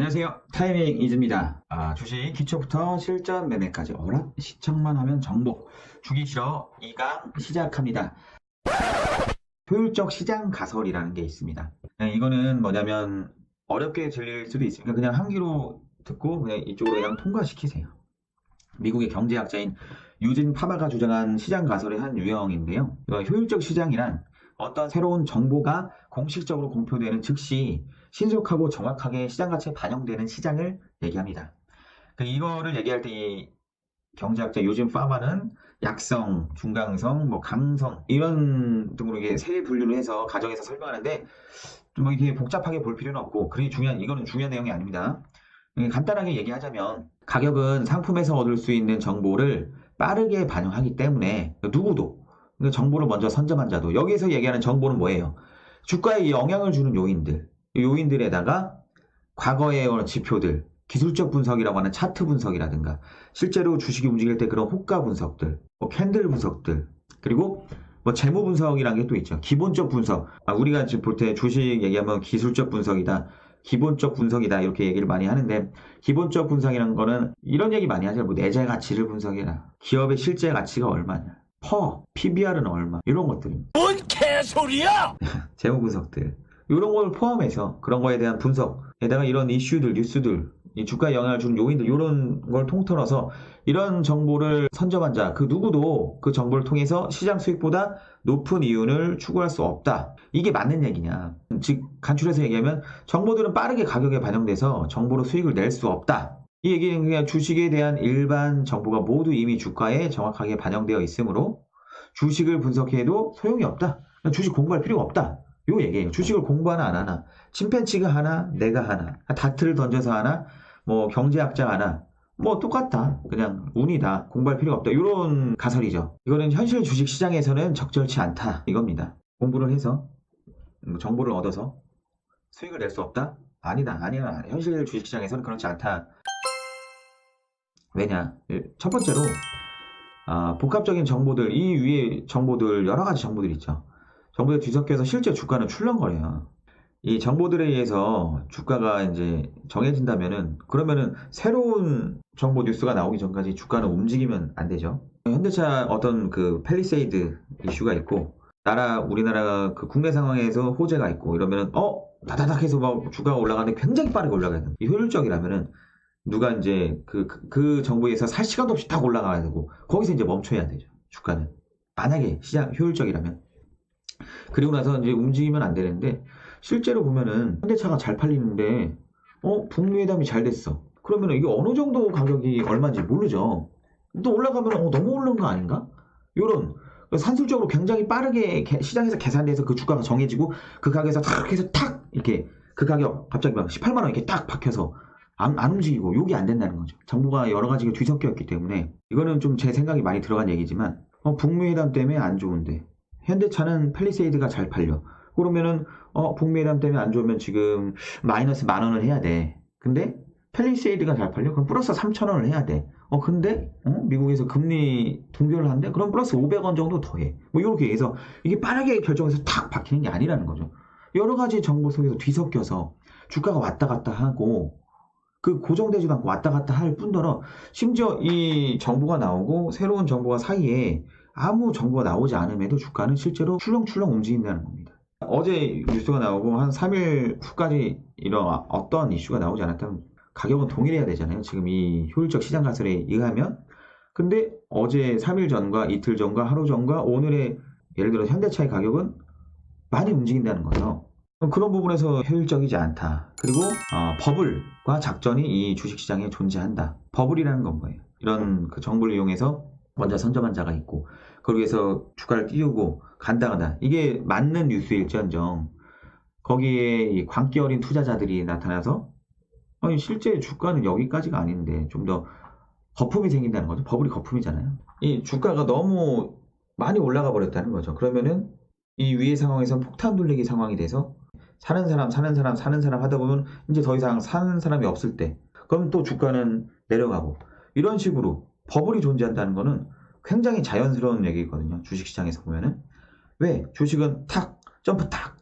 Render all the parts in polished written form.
안녕하세요. 타이밍 이즈입니다. 주식 기초부터 실전 매매까지 어라? 시청만 하면 정복. 주기 싫어 2강 시작합니다. 효율적 시장 가설이라는 게 있습니다. 이거는 뭐냐면 어렵게 들릴 수도 있으니까 그냥 한 귀로 듣고 그냥 이쪽으로 그냥 통과시키세요. 미국의 경제학자인 유진 파마가 주장한 시장 가설의 한 유형인데요. 효율적 시장이란 어떤 새로운 정보가 공식적으로 공표되는 즉시 신속하고 정확하게 시장 가치에 반영되는 시장을 얘기합니다. 이거를 얘기할 때 이 경제학자 요즘 파마는 약성, 중강성, 뭐 강성 이런 등으로 이게 세 분류를 해서 가정에서 설명하는데 좀 이게 복잡하게 볼 필요는 없고 그게 이거는 중요한 내용이 아닙니다. 간단하게 얘기하자면 가격은 상품에서 얻을 수 있는 정보를 빠르게 반영하기 때문에 누구도 정보를 먼저 선점한 자도 여기에서 얘기하는 정보는 뭐예요? 주가에 영향을 주는 요인들, 요인들에다가 과거의 지표들, 기술적 분석이라고 하는 차트 분석이라든가 실제로 주식이 움직일 때 그런 호가 분석들, 캔들 분석들, 그리고 재무 분석이라는 게 또 있죠. 기본적 분석. 우리가 지금 볼 때 주식 얘기하면 기술적 분석이다. 기본적 분석이다 이렇게 얘기를 많이 하는데 기본적 분석이라는 거는 이런 얘기 많이 하죠. 내재 가치를 분석해라. 기업의 실제 가치가 얼마냐. PBR은 얼마 이런 것들입니다. 뭔 개소리야! 재무 분석들 이런 걸 포함해서 그런 거에 대한 분석에다가 이런 이슈들 뉴스들 이 주가에 영향을 주는 요인들 이런 걸 통틀어서 이런 정보를 선점한 자 그 누구도 그 정보를 통해서 시장 수익보다 높은 이윤을 추구할 수 없다. 이게 맞는 얘기냐. 즉 간추려서 얘기하면 정보들은 빠르게 가격에 반영돼서 정보로 수익을 낼 수 없다. 이 얘기는 그냥 주식에 대한 일반 정보가 모두 이미 주가에 정확하게 반영되어 있으므로 주식을 분석해도 소용이 없다. 주식 공부할 필요가 없다. 요 얘기예요. 주식을 공부하나 안 하나, 침팬치가 하나, 내가 하나, 다트를 던져서 하나, 경제학자 하나, 똑같다. 그냥 운이다. 공부할 필요가 없다. 이런 가설이죠. 이거는 현실 주식 시장에서는 적절치 않다. 이겁니다. 공부를 해서 정보를 얻어서 수익을 낼 수 없다? 아니다. 아니야. 현실 주식 시장에서는 그렇지 않다. 왜냐? 첫 번째로 복합적인 정보들, 이 위에 정보들, 여러 가지 정보들 있죠. 정보들 뒤섞여서 실제 주가는 출렁거려요. 이 정보들에 의해서 주가가 이제 정해진다면은, 그러면은 새로운 정보 뉴스가 나오기 전까지 주가는 움직이면 안 되죠. 현대차 어떤 그 팰리세이드 이슈가 있고, 우리나라 그 국내 상황에서 호재가 있고, 이러면은, 다다닥 해서 막 주가가 올라가는데 굉장히 빠르게 올라가야 돼. 이 효율적이라면은, 누가 이제 그 정보에서 살 시간도 없이 딱 올라가야 되고 거기서 이제 멈춰야 되죠. 주가는 만약에 시장 효율적이라면. 그리고 나서 이제 움직이면 안 되는데 실제로 보면은 현대차가 잘 팔리는데 북미회담이 잘 됐어. 그러면 이게 어느 정도 가격이 얼마인지 모르죠. 또 올라가면 너무 오른 거 아닌가? 요런 산술적으로 굉장히 빠르게 시장에서 계산돼서 그 주가가 정해지고 그 가격에서 탁 해서 탁 이렇게 그 가격 갑자기 막 18만 원 이렇게 딱 박혀서 안 움직이고 요게 안 된다는 거죠. 정보가 여러 가지가 뒤섞여 있기 때문에 이거는 좀 제 생각이 많이 들어간 얘기지만 북미회담 때문에 안 좋은데 현대차는 팰리세이드가 잘 팔려. 그러면은 북미회담 때문에 안 좋으면 지금 마이너스 10,000원을 해야 돼. 근데 팰리세이드가 잘 팔려? 그럼 플러스 3,000원을 해야 돼. 근데 미국에서 금리 동결을 한대? 그럼 플러스 500원 정도 더해. 이렇게 해서 이게 빠르게 결정해서 탁 박히는 게 아니라는 거죠. 여러 가지 정보 속에서 뒤섞여서 주가가 왔다 갔다 하고 고정되지도 않고 왔다 갔다 할 뿐더러 심지어 이 정보가 나오고 새로운 정보가 사이에 아무 정보가 나오지 않음에도 주가는 실제로 출렁출렁 움직인다는 겁니다. 어제 뉴스가 나오고 한 3일 후까지 이런 어떤 이슈가 나오지 않았다면 가격은 동일해야 되잖아요. 지금 이 효율적 시장 가설에 의하면. 근데 어제 3일 전과 이틀 전과 하루 전과 오늘의 예를 들어 현대차의 가격은 많이 움직인다는 거죠. 그런 부분에서 효율적이지 않다. 그리고 버블과 작전이 이 주식시장에 존재한다. 버블이라는 건 뭐예요? 이런 그 정보를 이용해서 먼저 선점한 자가 있고 거기에서 주가를 띄우고 간다간다. 이게 맞는 뉴스일지언정 거기에 이 광기 어린 투자자들이 나타나서 실제 주가는 여기까지가 아닌데 좀 더 거품이 생긴다는 거죠. 버블이 거품이잖아요. 이 주가가 너무 많이 올라가 버렸다는 거죠. 그러면은 이 위의 상황에선 폭탄 돌리기 상황이 돼서 사는 사람 하다 보면 이제 더 이상 사는 사람이 없을 때 그럼 또 주가는 내려가고 이런 식으로 버블이 존재한다는 거는 굉장히 자연스러운 얘기거든요. 주식시장에서 보면은 왜 주식은 탁 점프 탁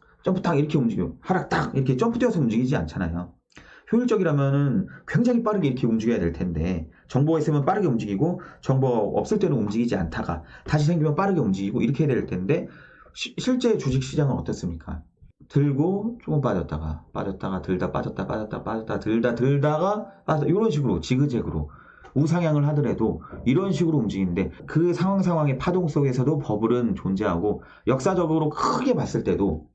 이렇게 움직여 하락 딱 이렇게 점프 뛰어서 움직이지 않잖아요. 효율적이라면은 굉장히 빠르게 이렇게 움직여야 될 텐데, 정보가 있으면 빠르게 움직이고 정보가 없을 때는 움직이지 않다가 다시 생기면 빠르게 움직이고 이렇게 해야 될 텐데, 실제 주식시장은 어떻습니까? 들고 조금 빠졌다가 들다 빠졌다 들다가 빠졌다, 이런 식으로 지그재그로 우상향을 하더라도 이런 식으로 움직이는데, 그 상황의 파동 속에서도 버블은 존재하고, 역사적으로 크게 봤을 때도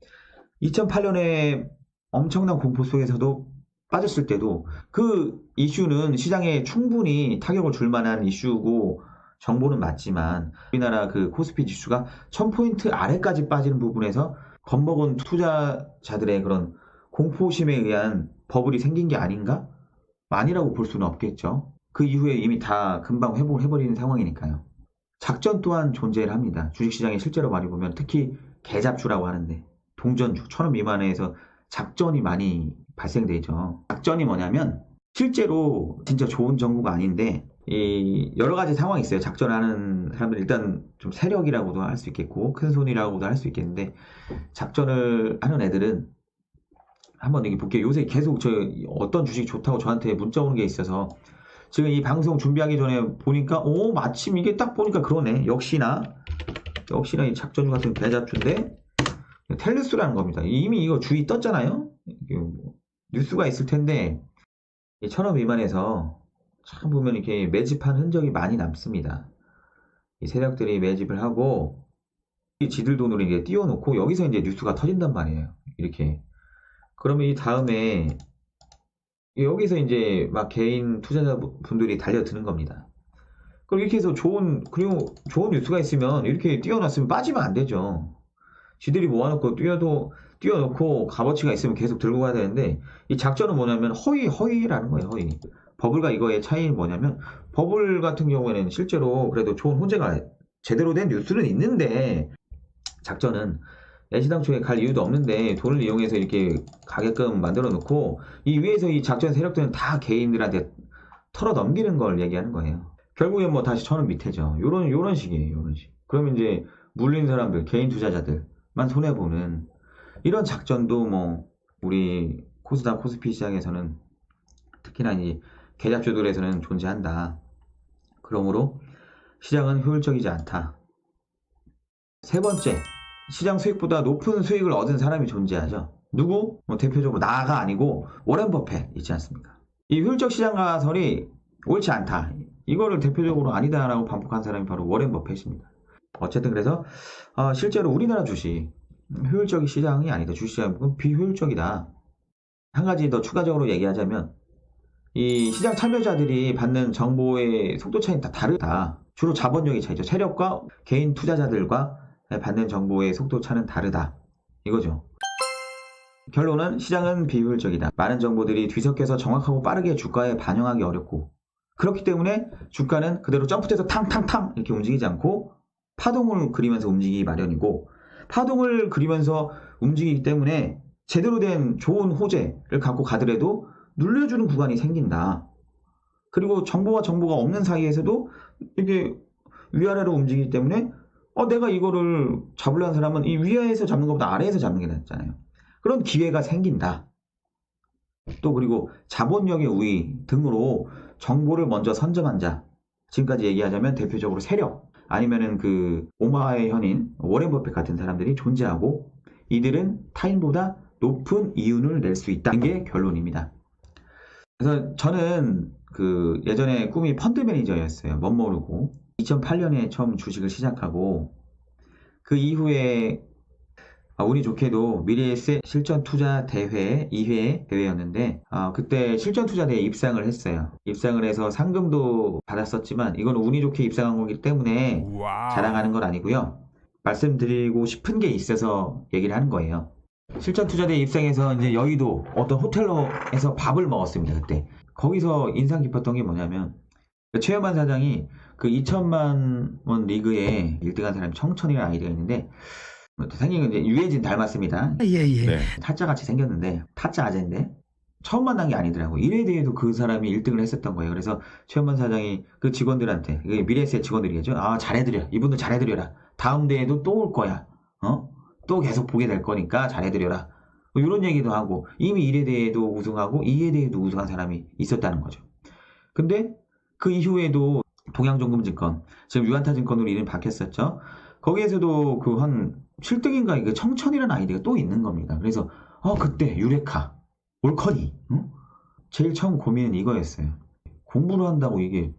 2008년에 엄청난 공포 속에서도 빠졌을 때도 그 이슈는 시장에 충분히 타격을 줄 만한 이슈고 정보는 맞지만, 우리나라 그 코스피 지수가 1000포인트 아래까지 빠지는 부분에서 겁먹은 투자자들의 그런 공포심에 의한 버블이 생긴 게 아닌가? 아니라고 볼 수는 없겠죠. 그 이후에 이미 다 금방 회복을 해버리는 상황이니까요. 작전 또한 존재를 합니다. 주식시장에 실제로 많이 보면 특히 개잡주라고 하는데, 동전주 1000원 미만에서 작전이 많이 발생되죠. 작전이 뭐냐면 실제로 진짜 좋은 정보가 아닌데, 이 여러 가지 상황이 있어요. 작전하는 사람들, 일단 좀 세력이라고도 할 수 있겠고 큰 손이라고도 할 수 있겠는데, 작전을 하는 애들은 한번 여기 볼게요. 요새 계속 저 어떤 주식 좋다고 저한테 문자 오는 게 있어서 지금 이 방송 준비하기 전에 보니까 마침 이게 딱 보니까 그러네. 역시나 이 작전주 같은 대잡주인데 텔레스라는 겁니다. 이미 이거 주의 떴잖아요. 이게 뭐 뉴스가 있을 텐데, 1000원 미만에서 참 보면 이렇게 매집한 흔적이 많이 남습니다. 이 세력들이 매집을 하고 지들 돈으로 이제 띄워놓고 여기서 이제 뉴스가 터진단 말이에요. 이렇게. 그러면 이 다음에 여기서 이제 막 개인 투자자분들이 달려드는 겁니다. 그럼 이렇게 해서 좋은 뉴스가 있으면 이렇게 띄워놨으면 빠지면 안 되죠. 지들이 모아놓고 띄워놓고 값어치가 있으면 계속 들고 가야 되는데, 이 작전은 뭐냐면 허위라는 거예요. 허위. 버블과 이거의 차이는 뭐냐면, 버블 같은 경우에는 실제로 그래도 좋은 호재가 제대로 된 뉴스는 있는데, 작전은 애시당초에 갈 이유도 없는데 돈을 이용해서 이렇게 가게끔 만들어 놓고 이 위에서 이 작전 세력들은 다 개인들한테 털어 넘기는 걸 얘기하는 거예요. 결국엔 뭐 다시 1000원 밑에죠. 요런 식이에요. 요런 식. 그러면 이제 물린 사람들, 개인 투자자들만 손해보는 이런 작전도 뭐 우리 코스닥 코스피 시장에서는, 특히나 이 개잡주들에서는 존재한다. 그러므로 시장은 효율적이지 않다. 세 번째, 시장 수익보다 높은 수익을 얻은 사람이 존재하죠. 누구? 뭐 대표적으로 나가 아니고 워렌 버핏 있지 않습니까? 이 효율적 시장 가설이 옳지 않다, 이거를 대표적으로 아니다라고 반복한 사람이 바로 워렌 버핏입니다. 어쨌든 그래서 실제로 우리나라 주식 효율적인 시장이 아니다. 주식시장은 비효율적이다. 한 가지 더 추가적으로 얘기하자면, 이 시장 참여자들이 받는 정보의 속도 차이는 다 다르다. 주로 자본력의 차이죠. 세력과 개인 투자자들과 받는 정보의 속도 차는 다르다, 이거죠. 결론은 시장은 비효율적이다. 많은 정보들이 뒤섞여서 정확하고 빠르게 주가에 반영하기 어렵고, 그렇기 때문에 주가는 그대로 점프돼서 탕탕탕 이렇게 움직이지 않고 파동을 그리면서 움직이기 마련이고, 파동을 그리면서 움직이기 때문에 제대로 된 좋은 호재를 갖고 가더라도 눌려주는 구간이 생긴다. 그리고 정보와 정보가 없는 사이에서도 이게 위아래로 움직이기 때문에 내가 이거를 잡으려는 사람은 이 위에서 잡는 것보다 아래에서 잡는 게 낫잖아요. 그런 기회가 생긴다. 또 그리고 자본력의 우위 등으로 정보를 먼저 선점한 자, 지금까지 얘기하자면 대표적으로 세력, 아니면은 그 오마의 현인 워렌 버핏 같은 사람들이 존재하고, 이들은 타인보다 높은 이윤을 낼 수 있다는 게 결론입니다. 그래서 저는 그 예전에 꿈이 펀드 매니저였어요. 멋모르고 2008년에 처음 주식을 시작하고, 그 이후에 운이 좋게도 미래에셋 실전투자 대회 2회 대회였는데, 그때 실전투자대회에 입상을 했어요. 입상을 해서 상금도 받았었지만 이건 운이 좋게 입상한 거기 때문에 자랑하는 건 아니고요. 말씀드리고 싶은 게 있어서 얘기를 하는 거예요. 실전투자대회 입상해서 이제 여의도 어떤 호텔에서 밥을 먹었습니다. 그때 거기서 인상 깊었던 게 뭐냐면, 최현만 사장이 그 2천만 원 리그에 1등한 사람이 청천이라는 아이디가 있는데, 생긴 건 이제 유해진 닮았습니다. 예. 네. 타짜같이 생겼는데, 타짜 아재인데 처음 만난 게 아니더라고. 일에 대해도 그 사람이 1등을 했었던 거예요. 그래서 최현만 사장이 그 직원들한테, 미래에셋 직원들이겠죠. 잘해드려. 이분들 잘해드려라. 다음 대회도 또 올 거야. 또 계속 보게 될 거니까 잘해드려라. 뭐 이런 얘기도 하고 이미 1에 대해도 우승하고 2에 대해도 우승한 사람이 있었다는 거죠. 근데 그 이후에도 동양종금증권, 지금 유한타증권으로 이름이 바뀌었었죠. 거기에서도 그 한 7등인가 이게 청천이라는 아이디가 또 있는 겁니다. 그래서 그때 유레카, 올커니 제일 처음 고민은 이거였어요. 공부를 한다고 이게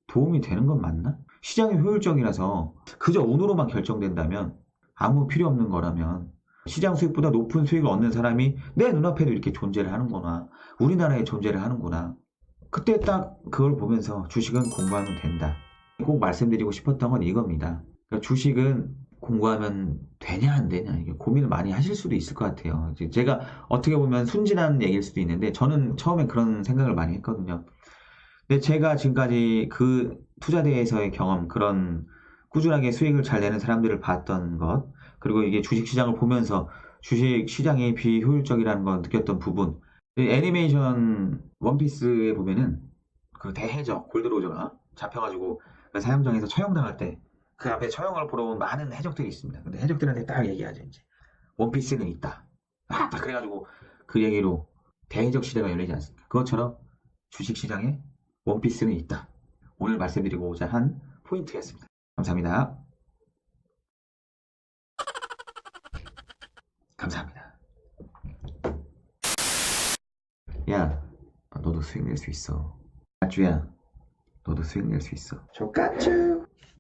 도움이 되는 건 맞나? 시장이 효율적이라서 그저 운으로만 결정된다면 아무 필요 없는 거라면 시장 수익보다 높은 수익을 얻는 사람이 내 눈앞에도 이렇게 존재를 하는구나. 우리나라에 존재를 하는구나. 그때 딱 그걸 보면서 주식은 공부하면 된다. 꼭 말씀드리고 싶었던 건 이겁니다. 그러니까 주식은 공부하면 되냐 안 되냐 이게 고민을 많이 하실 수도 있을 것 같아요. 제가 어떻게 보면 순진한 얘기일 수도 있는데 저는 처음에 그런 생각을 많이 했거든요. 근데 제가 지금까지 그 투자대에서의 경험, 그런 꾸준하게 수익을 잘 내는 사람들을 봤던 것, 그리고 이게 주식시장을 보면서 주식시장이 비효율적이라는 걸 느꼈던 부분, 애니메이션 원피스에 보면은 그 대해적, 골드로저가 잡혀가지고 그 사형장에서 처형당할 때 그 앞에 처형을 보러 온 많은 해적들이 있습니다. 근데 해적들한테 딱 얘기하죠, 이제. 원피스는 있다. 딱 그래가지고 그 얘기로 대해적 시대가 열리지 않습니까? 그것처럼 주식시장에 원피스는 있다. 오늘 말씀드리고자 한 포인트였습니다. 감사합니다. 감사합니다. 야, 너도 수익 낼 수 있어. 아쭈야, 너도 수익 낼 수 있어. 조까쭈.